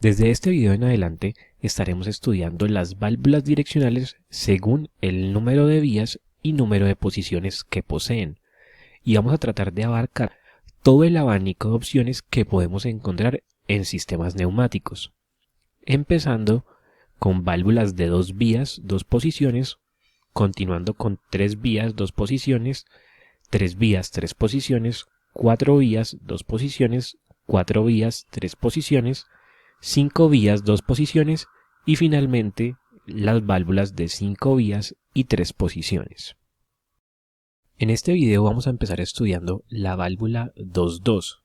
Desde este video en adelante estaremos estudiando las válvulas direccionales según el número de vías y número de posiciones que poseen, y vamos a tratar de abarcar todo el abanico de opciones que podemos encontrar en sistemas neumáticos, empezando con válvulas de 2 vías, 2 posiciones, continuando con 3 vías, 2 posiciones, 3 vías, 3 posiciones, 4 vías, 2 posiciones, 4 vías, 3 posiciones, 5 vías, 2 posiciones y finalmente las válvulas de 5 vías y 3 posiciones. En este video vamos a empezar estudiando la válvula 2-2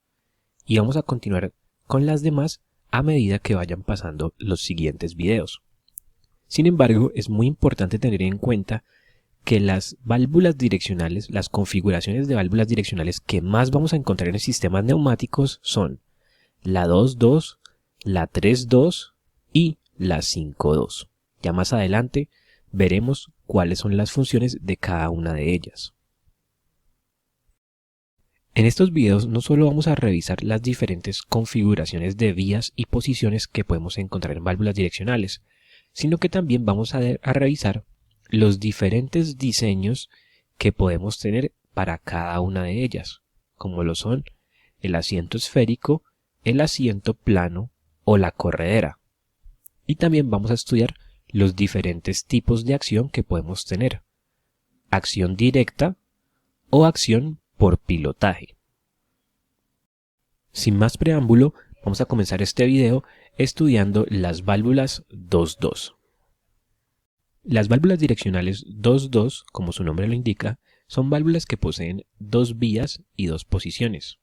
y vamos a continuar con las demás a medida que vayan pasando los siguientes videos. Sin embargo, es muy importante tener en cuenta que las válvulas direccionales, las configuraciones de válvulas direccionales que más vamos a encontrar en sistemas neumáticos son la 2-2, la 3-2 y la 5-2. Ya más adelante veremos cuáles son las funciones de cada una de ellas. En estos videos no solo vamos a revisar las diferentes configuraciones de vías y posiciones que podemos encontrar en válvulas direccionales, sino que también vamos a revisar los diferentes diseños que podemos tener para cada una de ellas, como lo son el asiento esférico, el asiento plano o la corredera. Y también vamos a estudiar los diferentes tipos de acción que podemos tener: acción directa o acción por pilotaje. Sin más preámbulo, vamos a comenzar este video estudiando las válvulas 2-2. Las válvulas direccionales 2-2, como su nombre lo indica, son válvulas que poseen 2 vías y 2 posiciones.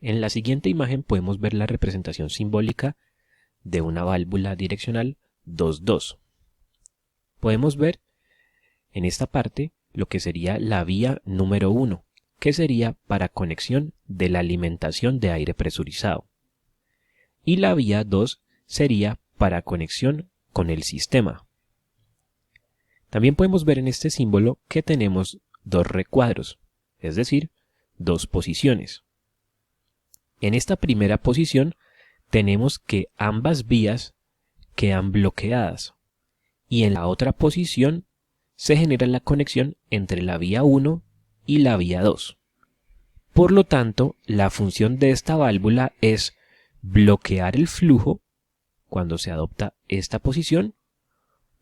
En la siguiente imagen podemos ver la representación simbólica de una válvula direccional 2-2. Podemos ver en esta parte lo que sería la vía número 1, que sería para conexión de la alimentación de aire presurizado. Y la vía 2 sería para conexión con el sistema. También podemos ver en este símbolo que tenemos 2 recuadros, es decir, 2 posiciones. En esta primera posición tenemos que ambas vías quedan bloqueadas y en la otra posición se genera la conexión entre la vía 1 y la vía 2. Por lo tanto, la función de esta válvula es bloquear el flujo cuando se adopta esta posición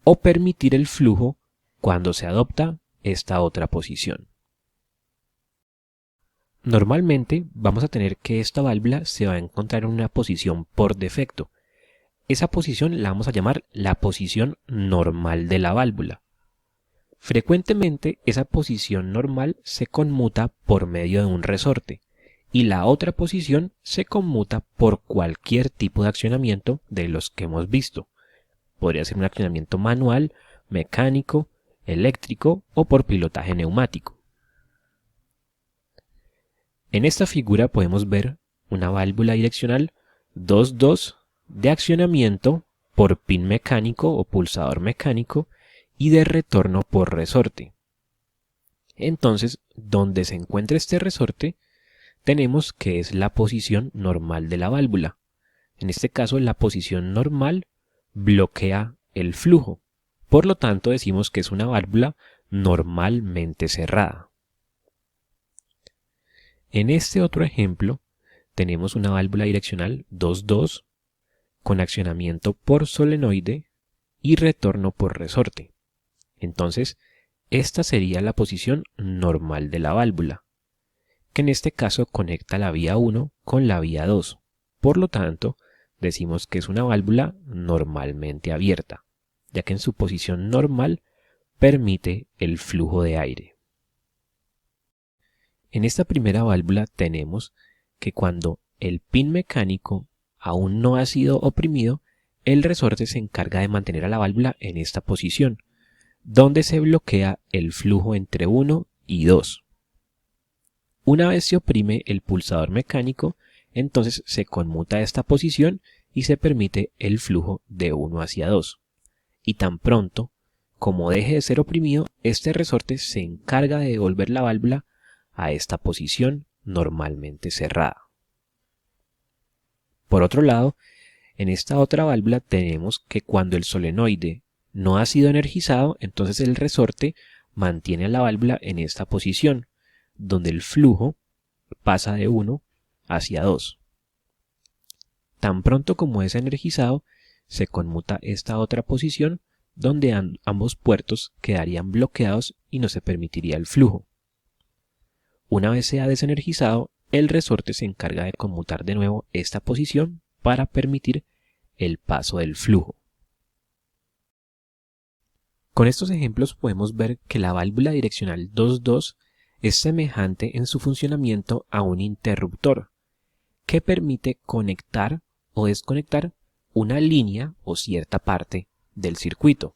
o permitir el flujo cuando se adopta esta otra posición. Normalmente vamos a tener que esta válvula se va a encontrar en una posición por defecto. Esa posición la vamos a llamar la posición normal de la válvula. Frecuentemente esa posición normal se conmuta por medio de un resorte y la otra posición se conmuta por cualquier tipo de accionamiento de los que hemos visto. Podría ser un accionamiento manual, mecánico, eléctrico o por pilotaje neumático. En esta figura podemos ver una válvula direccional 2-2 de accionamiento por pin mecánico o pulsador mecánico y de retorno por resorte. Entonces, donde se encuentra este resorte, tenemos que es la posición normal de la válvula. En este caso, la posición normal bloquea el flujo. Por lo tanto, decimos que es una válvula normalmente cerrada. En este otro ejemplo, tenemos una válvula direccional 2-2 con accionamiento por solenoide y retorno por resorte. Entonces, esta sería la posición normal de la válvula, que en este caso conecta la vía 1 con la vía 2. Por lo tanto, decimos que es una válvula normalmente abierta, ya que en su posición normal permite el flujo de aire. En esta primera válvula tenemos que cuando el pin mecánico aún no ha sido oprimido, el resorte se encarga de mantener a la válvula en esta posición, donde se bloquea el flujo entre 1 y 2. Una vez se oprime el pulsador mecánico, entonces se conmuta esta posición y se permite el flujo de 1 hacia 2. Y tan pronto como deje de ser oprimido, este resorte se encarga de devolver la válvula a esta posición normalmente cerrada. Por otro lado, En esta otra válvula tenemos que cuando el solenoide no ha sido energizado, entonces el resorte mantiene a la válvula en esta posición, donde el flujo pasa de 1 hacia 2. Tan pronto como es energizado, se conmuta esta otra posición, donde ambos puertos quedarían bloqueados y no se permitiría el flujo. Una vez sea desenergizado, el resorte se encarga de conmutar de nuevo esta posición para permitir el paso del flujo. Con estos ejemplos podemos ver que la válvula direccional 2-2 es semejante en su funcionamiento a un interruptor que permite conectar o desconectar una línea o cierta parte del circuito.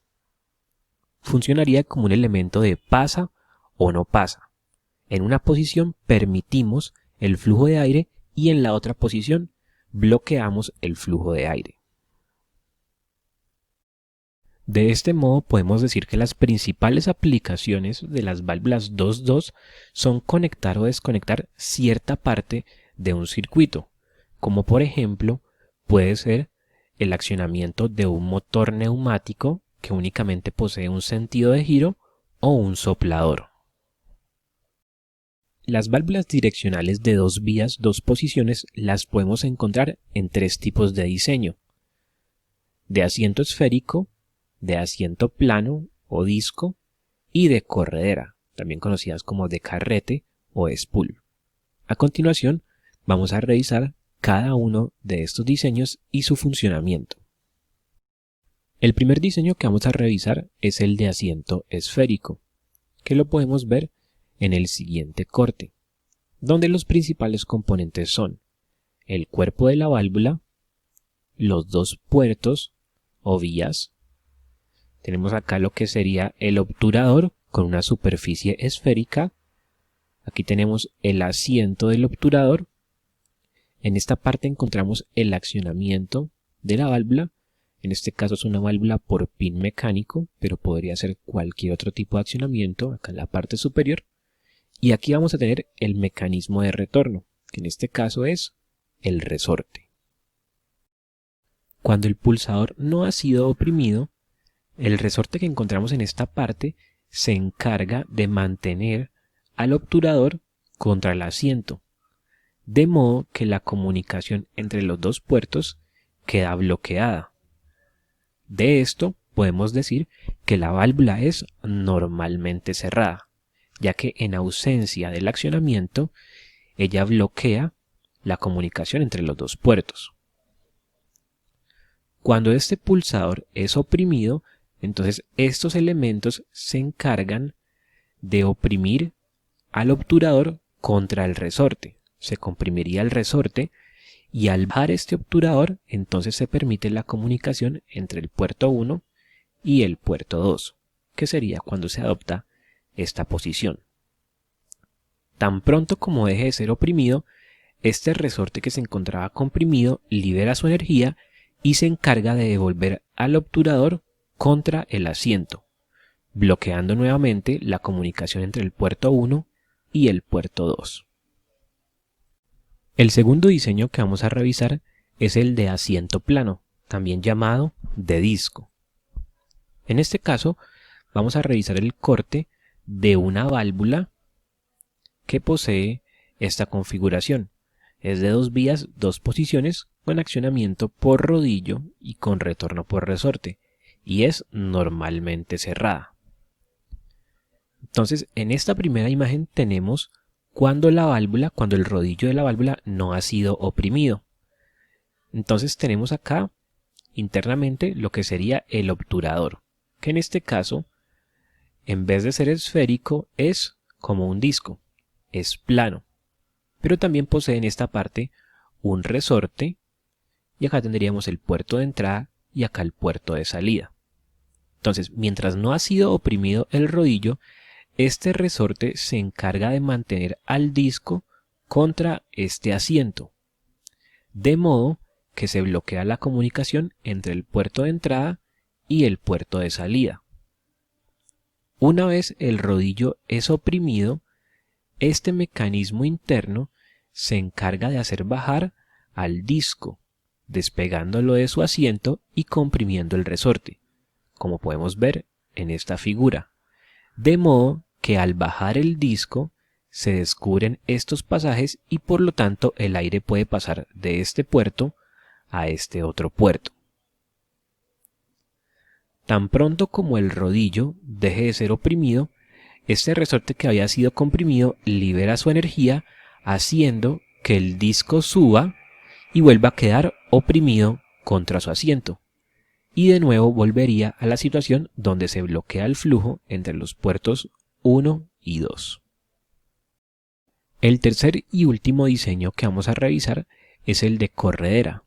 Funcionaría como un elemento de pasa o no pasa. En una posición permitimos el flujo de aire y en la otra posición bloqueamos el flujo de aire. De este modo podemos decir que las principales aplicaciones de las válvulas 2-2 son conectar o desconectar cierta parte de un circuito, como por ejemplo puede ser el accionamiento de un motor neumático que únicamente posee un sentido de giro o un soplador. Las válvulas direccionales de 2 vías, 2 posiciones las podemos encontrar en 3 tipos de diseño: de asiento esférico, de asiento plano o disco y de corredera, también conocidas como de carrete o spool. A continuación, vamos a revisar cada uno de estos diseños y su funcionamiento. El primer diseño que vamos a revisar es el de asiento esférico, que lo podemos ver en el siguiente corte, donde los principales componentes son el cuerpo de la válvula, los 2 puertos o vías. Tenemos acá lo que sería el obturador con una superficie esférica. Aquí tenemos el asiento del obturador. En esta parte encontramos el accionamiento de la válvula. En este caso es una válvula por pin mecánico, pero podría ser cualquier otro tipo de accionamiento acá en la parte superior. Y aquí vamos a tener el mecanismo de retorno, que en este caso es el resorte. Cuando el pulsador no ha sido oprimido, el resorte que encontramos en esta parte se encarga de mantener al obturador contra el asiento, de modo que la comunicación entre los 2 puertos queda bloqueada. De esto podemos decir que la válvula es normalmente cerrada, ya que en ausencia del accionamiento, ella bloquea la comunicación entre los 2 puertos. Cuando este pulsador es oprimido, entonces estos elementos se encargan de oprimir al obturador contra el resorte. Se comprimiría el resorte y al bajar este obturador, entonces se permite la comunicación entre el puerto 1 y el puerto 2, que sería cuando se adopta esta posición. Tan pronto como deje de ser oprimido, este resorte que se encontraba comprimido libera su energía y se encarga de devolver al obturador contra el asiento, bloqueando nuevamente la comunicación entre el puerto 1 y el puerto 2. El segundo diseño que vamos a revisar es el de asiento plano, también llamado de disco. En este caso, vamos a revisar el corte de una válvula que posee esta configuración. Es de 2 vías, 2 posiciones, con accionamiento por rodillo y con retorno por resorte, y es normalmente cerrada. Entonces, en esta primera imagen tenemos cuando el rodillo de la válvula no ha sido oprimido. Entonces tenemos acá internamente lo que sería el obturador, que en este caso, en vez de ser esférico, es como un disco, es plano, pero también posee en esta parte un resorte, y acá tendríamos el puerto de entrada y acá el puerto de salida. Entonces, mientras no ha sido oprimido el rodillo, este resorte se encarga de mantener al disco contra este asiento, de modo que se bloquea la comunicación entre el puerto de entrada y el puerto de salida. Una vez el rodillo es oprimido, este mecanismo interno se encarga de hacer bajar al disco despegándolo de su asiento y comprimiendo el resorte, como podemos ver en esta figura, de modo que al bajar el disco se descubren estos pasajes y por lo tanto el aire puede pasar de este puerto a este otro puerto. Tan pronto como el rodillo deje de ser oprimido, este resorte que había sido comprimido libera su energía, haciendo que el disco suba y vuelva a quedar oprimido contra su asiento. Y de nuevo volvería a la situación donde se bloquea el flujo entre los puertos 1 y 2. El tercer y último diseño que vamos a revisar es el de corredera,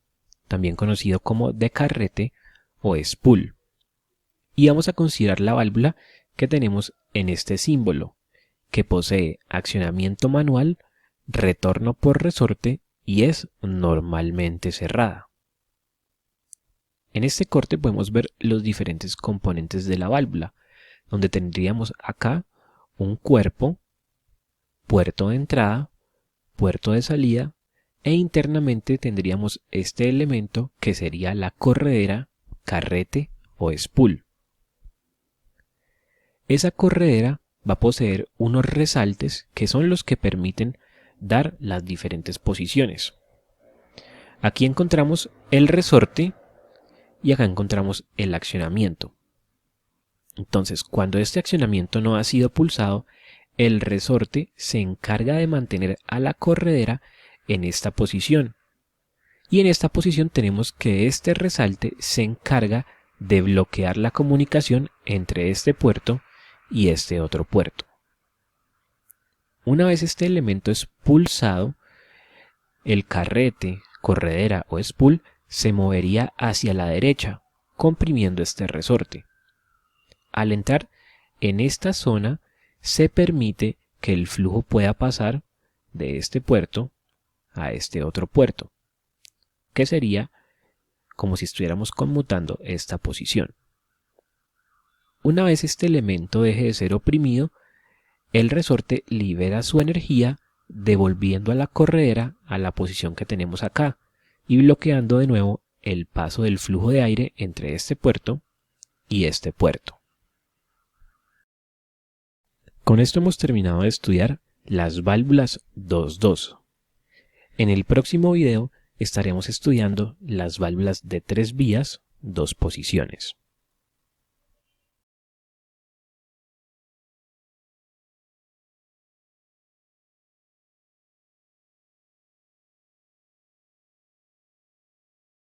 también conocido como de carrete o spool. Y vamos a considerar la válvula que tenemos en este símbolo, que posee accionamiento manual, retorno por resorte y es normalmente cerrada. En este corte podemos ver los diferentes componentes de la válvula, donde tendríamos acá un cuerpo, puerto de entrada, puerto de salida e internamente tendríamos este elemento que sería la corredera, carrete o spool. Esa corredera va a poseer unos resaltes que son los que permiten dar las diferentes posiciones. Aquí encontramos el resorte y acá encontramos el accionamiento. Entonces, cuando este accionamiento no ha sido pulsado, el resorte se encarga de mantener a la corredera en esta posición. Y en esta posición tenemos que este resalte se encarga de bloquear la comunicación entre este puerto y este otro puerto. Una vez este elemento es pulsado, el carrete, corredera o spool se movería hacia la derecha, comprimiendo este resorte. Al entrar en esta zona, se permite que el flujo pueda pasar de este puerto a este otro puerto, que sería como si estuviéramos conmutando esta posición. Una vez este elemento deje de ser oprimido, el resorte libera su energía devolviendo a la corredera a la posición que tenemos acá y bloqueando de nuevo el paso del flujo de aire entre este puerto y este puerto. Con esto hemos terminado de estudiar las válvulas 2-2. En el próximo video estaremos estudiando las válvulas de 3 vías, 2 posiciones.